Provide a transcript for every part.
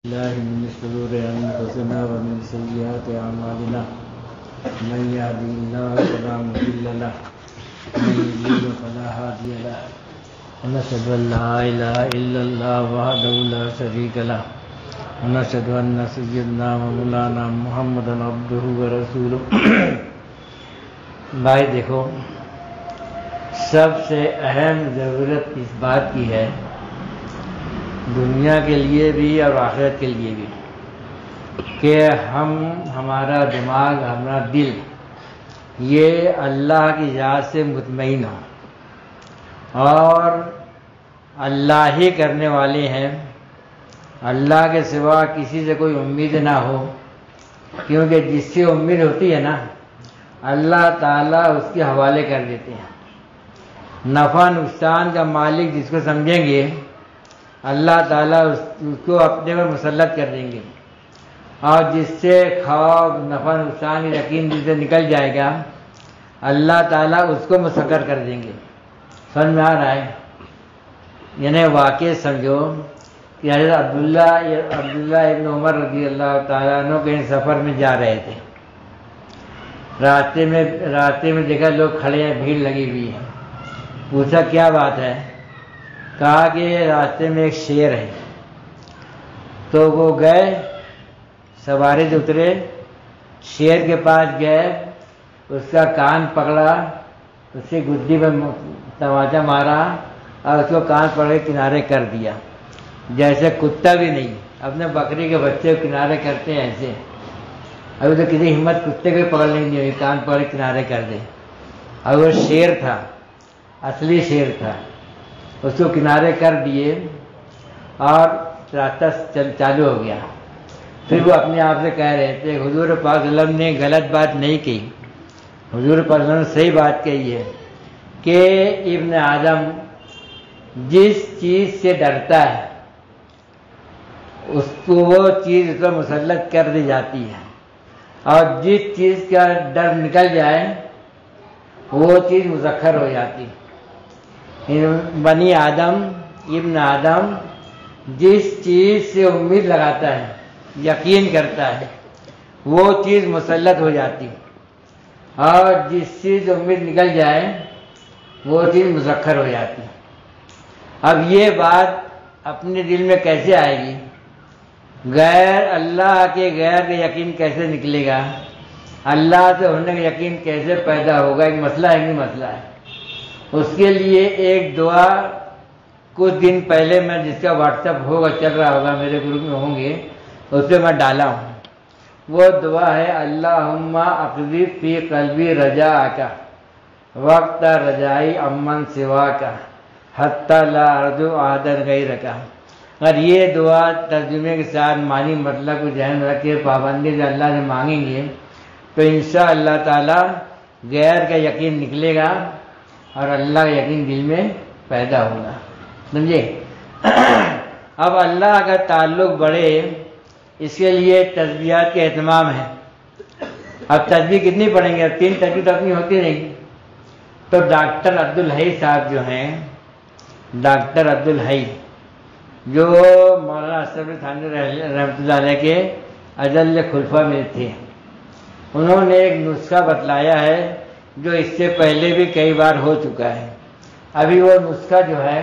الله من شرور أنفسنا ومن سيئات أعمالنا من يهده الله فلا مضل له ومن يضلل فلا هادي له ونشهد أن لا إله إلا الله وحده لا شريك له ونشهد أن سيدنا ومولانا محمدا عبده ورسوله بھائی دیکھو، سب سے اہم ضرورت اس بات کی ہے، دنیا کے لیے بھی اور آخرت کے لیے بھی، کہ ہمارا دماغ، ہمارا دل یہ اللہ کی ذات سے مطمئن ہو اور اللہ ہی کرنے والے ہیں، اللہ کے سوا کسی سے کوئی امید نہ ہو، کیونکہ جس سے امید ہوتی ہے نا اللہ تعالیٰ اس کے حوالے کر دیتے ہیں۔ نفع نقصان کا مالک جس کو سمجھیں گے اللہ تعالیٰ اس کو اپنے پر مسلط کر دیں گے، اور جس سے خوف نفع نقصان کی یقین دل سے نکل جائے گا اللہ تعالیٰ اس کو مسخر کر دیں گے۔ سمجھ میں آ رہا ہے؟ یعنی واقع سمجھو کہ حضرت عبداللہ ابن عمر رضی اللہ تعالیٰ عنہ کہیں سفر میں جا رہے تھے، راستے میں دیکھا لوگ کھڑے ہیں، بھیڑ لگی ہوئی ہے، پوچھا کیا بات ہے؟ کہا کہ راستے میں ایک شیر ہے۔ تو وہ گئے، سواری سے اترے، شیر کے پاس گئے، اس کا کان پکڑا، اس کی گدی پہ تماچا مارا اور اس کو کان پکڑ کے کنارے کر دیا، جیسے کتا بھی نہیں اپنے بکری کے بچے کو کنارے کرتے ہیں ایسے۔ ابھی تو کسی ہمت کتے کو پکڑ نہیں ہوئی، کان پکڑ کے کنارے کر دے۔ اور وہ شیر تھا، اصلی شیر تھا، اس کو کنارے کر دیے اور راستہ چالو ہو گیا۔ پھر وہ اپنے آپ سے کہہ رہے تھے حضور پاک صلی اللہ علیہ وسلم نے غلط بات نہیں کی، حضور پاک صلی اللہ علیہ وسلم نے صحیح بات کہی ہے کہ ابن آدم جس چیز سے ڈرتا ہے اس کو وہ چیز اس پر مسلط کر دی جاتی ہے، اور جس چیز کا ڈر نکل جائے وہ چیز مسخر ہو جاتی۔ بنی آدم ابن آدم جس چیز سے امید لگاتا ہے، یقین کرتا ہے، وہ چیز مسلط ہو جاتی، اور جس چیز امید نکل جائے وہ چیز مسخر ہو جاتی۔ اب یہ بات اپنے دل میں کیسے آئے گی؟ غیر اللہ کے غیر کا یقین کیسے نکلے گا؟ اللہ سے ہونے کا یقین کیسے پیدا ہوگا؟ ایک مسئلہ ہے، نہیں مسئلہ ہے۔ اس کے لیے ایک دعا کچھ دن پہلے میں، جس کا واٹس ایپ ہوگا چل رہا ہوگا میرے گروپ میں ہوں گے، اس پہ میں ڈالا ہوں، وہ دعا ہے اللہم اقذف فی قلبی رجاءک وقت رجائی امن سواک حتی لا ارجو احدا غیرک۔ اگر یہ دعا ترجمے کے ساتھ معنی مطلب کو ذہن میں رکھ کے پابندی سے اللہ سے مانگیں گے تو انشاءاللہ تعالی غیر کا یقین نکلے گا اور اللہ کا یقین دل میں پیدا ہوگا۔ سمجھے؟ اب اللہ کا تعلق بڑھے اس کے لیے تسبیحات کے اہتمام ہے۔ اب تسبیح کتنی پڑھیں گے؟ اب 3 تسبیح تو اپنی ہوتی نہیں۔ تو ڈاکٹر عبدالحی صاحب جو ہیں، ڈاکٹر عبدالحی جو مولانا اشرف علی تھانوی رحمۃ اللہ علیہ کے اجل خلفاء میں تھے، انہوں نے ایک نسخہ بتلایا ہے جو اس سے پہلے بھی کئی بار ہو چکا ہے۔ ابھی وہ نسخہ جو ہے،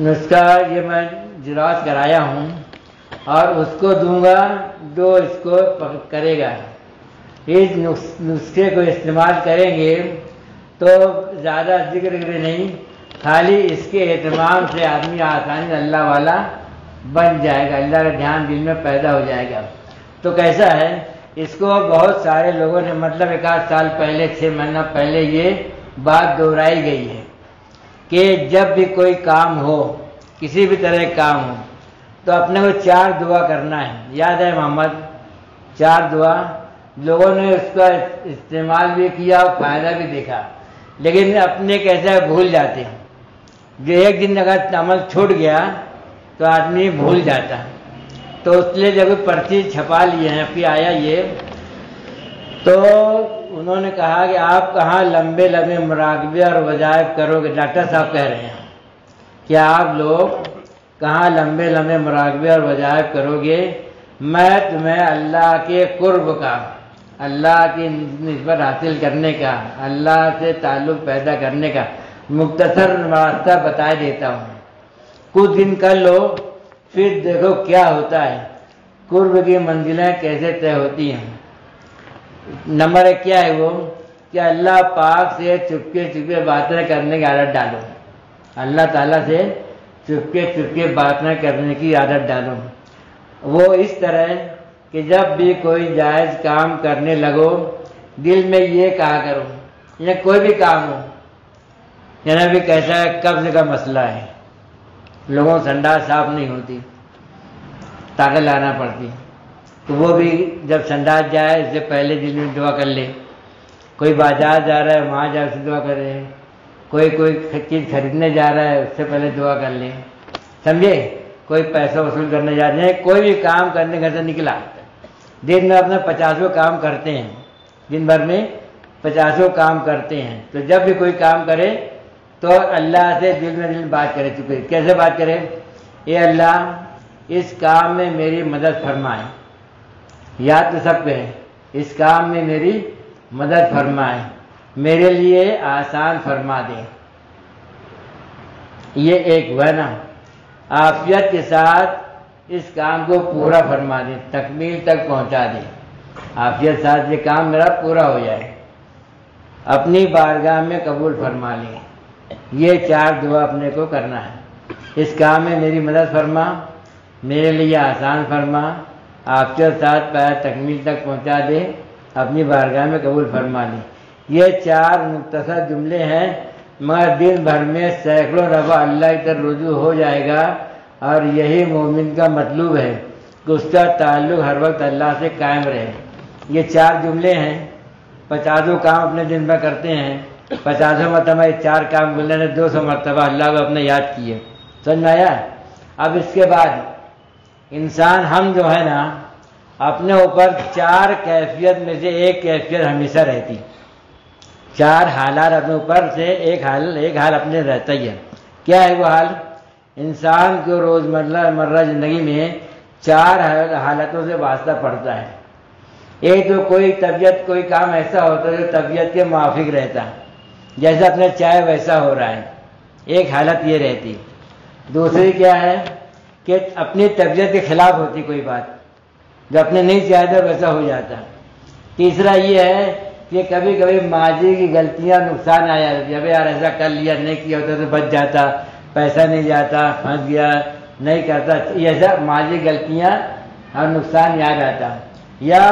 نسخہ یہ میں جراث کرایا ہوں اور اس کو دوں گا جو اس کو کرے گا۔ اس نسخے کو استعمال کریں گے تو زیادہ ذکر نہیں، خالی اس کے اہتمام سے آدمی آسانی سے اللہ والا بن جائے گا، اللہ کا دھیان دل میں پیدا ہو جائے گا۔ تو کیسا ہے؟ اس کو بہت سارے لوگوں نے مطلب 1 سال پہلے 6 مہینہ پہلے یہ بات دہرائی گئی ہے کہ جب بھی کوئی کام ہو، کسی بھی طرح کا کام ہو، تو اپنے کو 4 دعا کرنا ہے۔ یاد ہے محمد؟ 4 دعا لوگوں نے اس کا استعمال بھی کیا اور فائدہ بھی دیکھا، لیکن اپنے کیسے بھول جاتے ہیں۔ جو ایک دن اگر عمل چھوٹ گیا تو آدمی بھول جاتا ہے، تو اس لیے جب پرچی چھپا لیے ہیں، پھر آیا یہ تو انہوں نے کہا کہ آپ کہاں لمبے مراقبے اور وظائف کرو گے؟ ڈاکٹر صاحب کہہ رہے ہیں کہ آپ لوگ کہاں لمبے لمبے مراقبے اور وظائف کرو گے، میں تمہیں اللہ کے قرب کا، اللہ کی نسبت حاصل کرنے کا، اللہ سے تعلق پیدا کرنے کا مختصر راستہ بتا دیتا ہوں۔ کچھ دن کر لو، پھر دیکھو کیا ہوتا ہے، قرب کی منزلیں کیسے طے ہوتی ہیں۔ نمبر 1 کیا ہے وہ کہ اللہ پاک سے چپکے چپکے باتیں کرنے کی عادت ڈالو، اللہ تعالیٰ سے چپکے چپکے باتیں کرنے کی عادت ڈالو۔ وہ اس طرح کہ جب بھی کوئی جائز کام کرنے لگو دل میں یہ کہا کرو، یا کوئی بھی کام ہو، یعنی بھی کیسا ہے، قبض کا مسئلہ ہے، لوگوں سنڈاس صاف نہیں ہوتی، طاقت لانا پڑتی، تو وہ بھی جب سنڈاس جائے اس سے پہلے دل میں دعا کر لے۔ کوئی بازار جا رہا ہے وہاں جا کے دعا کرے، کوئی چیز خریدنے جا رہا ہے اس سے پہلے دعا کر لے، سمجھے؟ کوئی پیسہ وصول کرنے جا رہے ہیں، کوئی بھی کام کرنے گھر سے نکلا، دن میں اپنے 50 کام کرتے ہیں، دن بھر میں 50 کام کرتے ہیں، تو جب بھی کوئی کام کرے تو اللہ سے دل میں دل بات کرے۔ چکے کیسے بات کرے؟ اے اللہ اس کام میں میری مدد فرمائے، یاد تو سب پہ ہے، اس کام میں میری مدد فرمائے، میرے لیے آسان فرما دے۔ یہ ایک وہ نا عافیت کے ساتھ اس کام کو پورا فرما دے، تکمیل تک پہنچا دے، عافیت ساتھ یہ کام میرا پورا ہو جائے، اپنی بارگاہ میں قبول فرما لے۔ یہ 4 دعا اپنے کو کرنا ہے، اس کام میں میری مدد فرما، میرے لیے آسان فرما، عافیت ساتھ پیر تکمیل تک پہنچا دے، اپنی بارگاہ میں قبول فرما لے۔ یہ 4 مختصر جملے ہیں، مگر دن بھر میں سینکڑوں دفعہ اللہ کی طرف رجوع ہو جائے گا، اور یہی مومن کا مطلوب ہے کہ اس کا تعلق ہر وقت اللہ سے قائم رہے۔ یہ 4 جملے ہیں، 50 کام اپنے دن میں کرتے ہیں، 50 مرتبہ یہ 4 کام بولنے نے 200 مرتبہ اللہ کو اپنے یاد کیے، سمجھ میں آیا؟ اب اس کے بعد انسان ہم جو ہے نا اپنے اوپر 4 کیفیت میں سے ایک کیفیت ہمیشہ رہتی، 4 حالات اپنے اوپر سے ایک حال اپنے رہتا ہی ہے۔ کیا ہے وہ حال؟ انسان کو روزمرہ زندگی میں 4 حالتوں سے واسطہ پڑتا ہے۔ ایک تو کوئی طبیعت، کوئی کام ایسا ہوتا ہے جو طبیعت کے موافق رہتا، جیسا اپنے چاہے ویسا ہو رہا ہے، ایک حالت یہ رہتی۔ دوسری کیا ہے کہ اپنی طبیعت کے خلاف ہوتی کوئی بات، جو اپنے نہیں چاہتا ویسا ہو جاتا۔ تیسرا یہ ہے کہ کبھی کبھی ماضی کی غلطیاں نقصان آ جاتی، اب یار ایسا کر لیا، نہیں کیا ہوتا تو بچ جاتا، پیسہ نہیں جاتا، پھنس گیا، نہیں کرتا، یہ ایسا ماضی غلطیاں اور نقصان یاد آتا۔ یا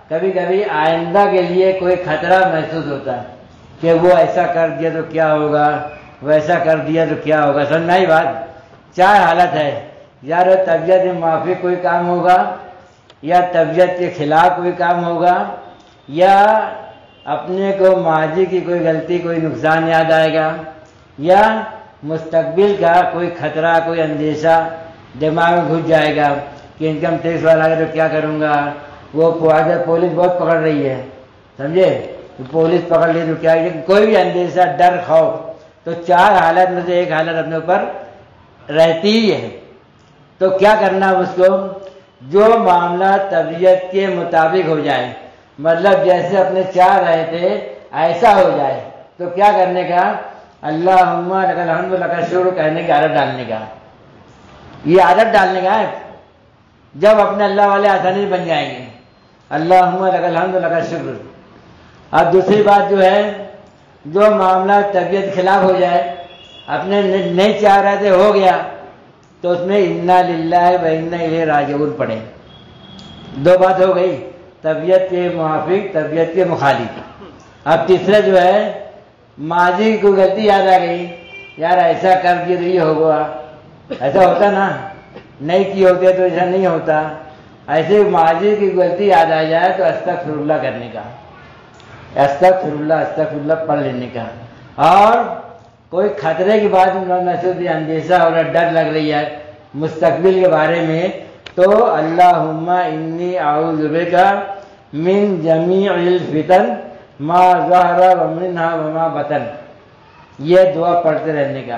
کبھی کبھی آئندہ کے لیے کوئی خطرہ محسوس ہوتا ہے کہ وہ ایسا کر دیا تو کیا ہوگا، ویسا کر دیا تو کیا ہوگا، سمجھ آئی بات؟ 4 حالت ہے، یا طبیعت کے موافق کوئی کام ہوگا، یا طبیعت کے خلاف کوئی کام ہوگا، یا اپنے کو ماضی کی کوئی غلطی، کوئی نقصان یاد آئے گا، یا مستقبل کا کوئی خطرہ، کوئی اندیشہ دماغ میں گھس جائے گا کہ انکم ٹیکس والا آگے تو کیا کروں گا، وہ پولیس بہت پکڑ رہی ہے، سمجھے، پولیس پکڑ لی تو کیا، کوئی بھی اندیشہ، ڈر، خوف، تو 4 حالت میں سے ایک حالت اپنے اوپر رہتی ہی ہے۔ تو کیا کرنا اس کو؟ جو معاملہ طبیعت کے مطابق ہو جائے، مطلب جیسے اپنے چاہ رہے تھے ایسا ہو جائے، تو کیا کرنے کا؟ اللہم لک الحمد لک الشکر کہنے کی عادت ڈالنے کا، یہ عادت ڈالنے کا ہے۔ جب اپنے اللہ والے آسانی بن جائیں گے، اللہم لک الحمد لک الشکر۔ اب دوسری بات جو ہے، جو معاملہ طبیعت خلاف ہو جائے، اپنے نہیں چاہ رہے تھے ہو گیا، تو اس میں انا للہ و انا الیہ راجعون پڑھیں۔ 2 بات ہو گئی، طبیعت کے موافق، طبیعت کے مخالف۔ اب تیسرا جو ہے، ماضی کو غلطی یاد آ گئی، یار ایسا کر دیا تو یہ ہوگا، ایسا ہوتا نا، نہیں کی ہوتے تو ایسا نہیں ہوتا، ایسے ماضی کی غلطی یاد آ جائے تو استغفر اللہ کرنے کا، استغفر اللہ پڑھ لینے کا۔ اور کوئی خطرے کی بات محسوس، اندیشہ ہو رہا، ڈر لگ رہی ہے مستقبل کے بارے میں، تو اللہم انی اعوذ بک من جمیع الفتن ما ظہر ومنہا وما بطن، یہ دعا پڑھتے رہنے کا۔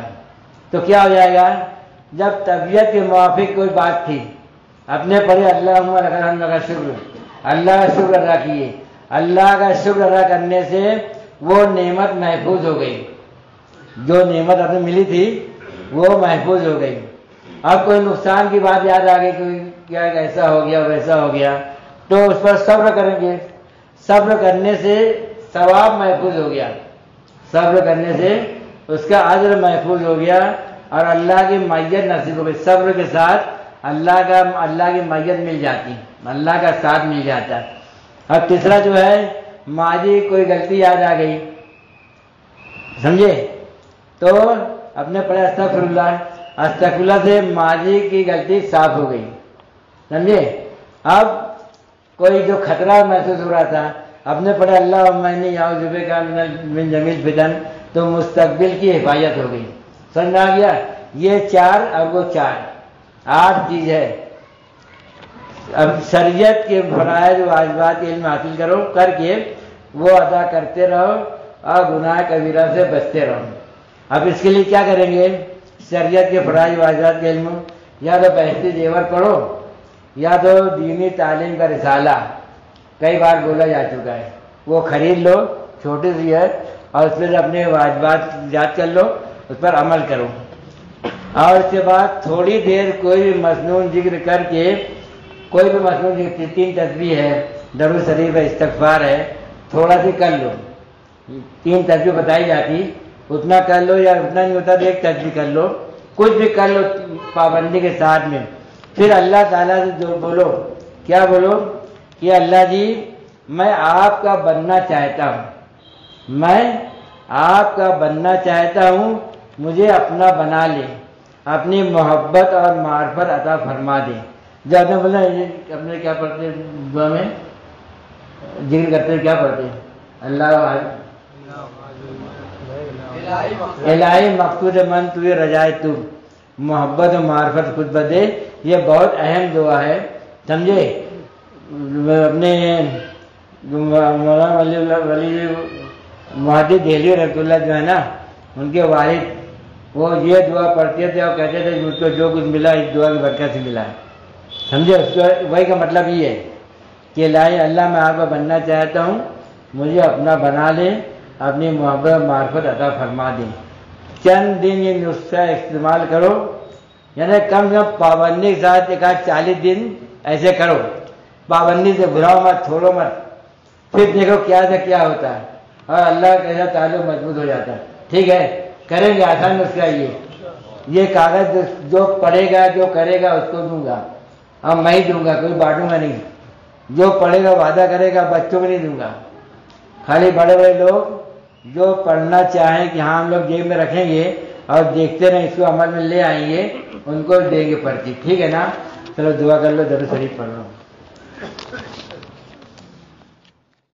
تو کیا ہو جائے گا؟ جب طبیعت کے موافق کوئی بات تھی، اپنے پڑھے اللہم لک کا شکر، اللہ کا شکر ادا کیے، اللہ کا شکر ادا کرنے سے وہ نعمت محفوظ ہو گئی، جو نعمت اپنے ملی تھی وہ محفوظ ہو گئی۔ اب کوئی نقصان کی بات یاد آ گئی، کوئی کیا ایسا ہو گیا ویسا ہو گیا، تو اس پر صبر کریں گے، صبر کرنے سے ثواب محفوظ ہو گیا، صبر کرنے سے اس کا اجر محفوظ ہو گیا اور اللہ کی معیت نصیب ہو گئی۔ صبر کے ساتھ اللہ کی معیت مل جاتی، اللہ کا ساتھ مل جاتا ہے۔ اب تیسرا جو ہے، ماضی کوئی غلطی یاد آ گئی، سمجھے، تو اپنے پڑھے استغفر اللہ سے ماضی کی غلطی صاف ہو گئی، سمجھے۔ اب کوئی جو خطرہ محسوس ہو رہا تھا، اپنے پڑھے اللہم انی اعوذ بک من جمیع الفتن، تو مستقبل کی حفاظت ہو گئی، سمجھ آ گیا۔ یہ 4 اور وہ 4، 8 چیز ہے۔ اب شریعت کے فرائض و واجبات کے علم حاصل کرو، کر کے وہ ادا کرتے رہو اور گناہ کبیرہ سے بچتے رہو۔ اب اس کے لیے کیا کریں گے؟ شریعت کے فرائض و واجبات کے علم، یا تو بہشتی زیور پڑھو، یا تو دینی تعلیم کا رسالہ، کئی بار بولا جا چکا ہے، وہ خرید لو، چھوٹی سی ہے، اور اس میں اپنے واجبات یاد کر لو، اس پر عمل کرو۔ اور اس کے بعد تھوڑی دیر کوئی بھی مسنون ذکر کر کے، کوئی بھی مسنون ذکر، 3 تسبیح ہے، درود شریف ہے، استغفار ہے، تھوڑا سی کر لو، 3 تسبیح بتائی جاتی، اتنا کر لو، یا اتنا نہیں ہوتا تو 1 تسبیح کر لو، کچھ بھی کر لو پابندی کے ساتھ میں۔ پھر اللہ تعالیٰ سے جو بولو، کیا بولو کہ اللہ جی میں آپ کا بننا چاہتا ہوں، میں آپ کا بننا چاہتا ہوں، مجھے اپنا بنا لے، اپنی محبت اور معرفت عطا فرما دے۔ جب نے بولا اپنے کیا پڑھتے دعا میں ذکر کرتے کیا پڑھتے؟ اللہ الہی مقصود من تو رجائے تو، محبت و معرفت خود بدے، یہ بہت اہم دعا ہے، سمجھے۔ اپنے مولانا ولی محدث دہلوی رحمۃ اللہ جو ہے نا، ان کے والد وہ یہ دعا پڑھتے تھے اور کہتے تھے کہ مجھ کو جو کچھ ملا اس دعا کی برکت سے ملا ہے، سمجھے۔ اس کا وہی کا مطلب یہ ہے کہ الہی اللہ میں آپ کا بننا چاہتا ہوں، مجھے اپنا بنا لے، اپنی محبت معرفت عطا فرما دیں۔ چند دن یہ نسخہ استعمال کرو، یعنی کم سے کم پابندی کے ساتھ 40 دن ایسے کرو، پابندی سے بھراؤ مت، چھوڑو مت، پھر دیکھو کیا سے کیا ہوتا ہے، اور اللہ کا تعلق مضبوط ہو جاتا ہے۔ ٹھیک ہے، کریں گے، آسان نسخہ یہ کاغذ جو پڑھے گا جو کرے گا اس کو دوں گا، اب میں ہی دوں گا، کوئی بانٹوں گا نہیں، جو پڑھے گا وعدہ کرے گا بچوں کو نہیں دوں گا، خالی بڑے بڑے لوگ جو پڑھنا چاہیں کہ ہاں ہم لوگ جیب میں رکھیں گے اور دیکھتے رہیں اس کو عمل میں لے آئیں گے، ان کو دیں گے پرچی، ٹھیک ہے نا۔ چلو دعا کر لو، درود شریف پڑھ لو۔